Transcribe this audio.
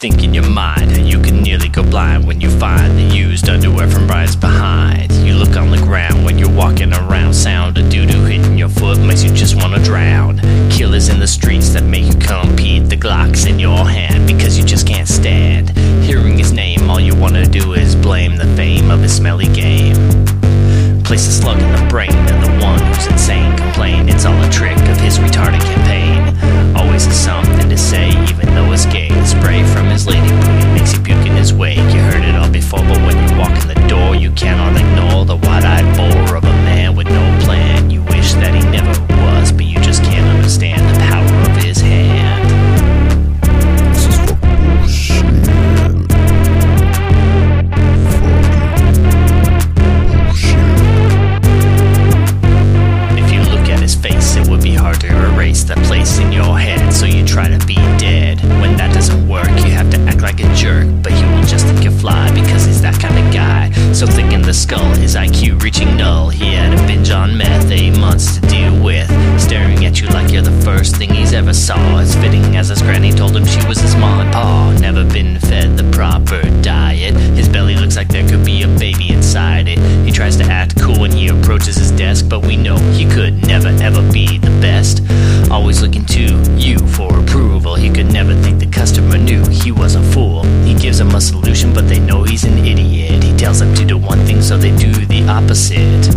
think in your mind how you can nearly go blind when you find the used underwear from Brian's behind. You look on the ground when you're walking around. Sound of doo-doo hitting your foot makes you just wanna drown. Killers in the streets that make you compete. The Glock's in your hand because you just can't stand hearing his name. All you wanna do is blame the fame of his smelly game. Place a slug in the brain of the one who's insane. Complain it's all a trick of his retarded campaign. Always has something to say even though it's gay. The spray from his lady booty makes you puke in his wake. You heard it all before, but when you walk in the door you cannot ignore the wide-eyed bore of a man with no plan. You wish that he never was, but you just can't understand the power of his hand. This is for bullshit. Face, it would be hard to erase that place in your head, so you try to be dead. When that doesn't work, you have to act like a jerk, but he will just think you fly because he's that kind of guy. So thick in the skull, his IQ reaching null. He had a binge on meth, 8 months to deal with, staring at you like you're the first thing he's ever saw. It's fitting as his granny told him she was his mom and pa. Never been fed the proper diet. His belly looks like there could be a baby inside it. He tries to act cool when he approaches his desk, but we know he could never ever be the best. Always looking to you for approval. He could never think the customer knew he was a fool. He gives them a solution, but they know he's an idiot. He tells them to do one thing, so they do the opposite.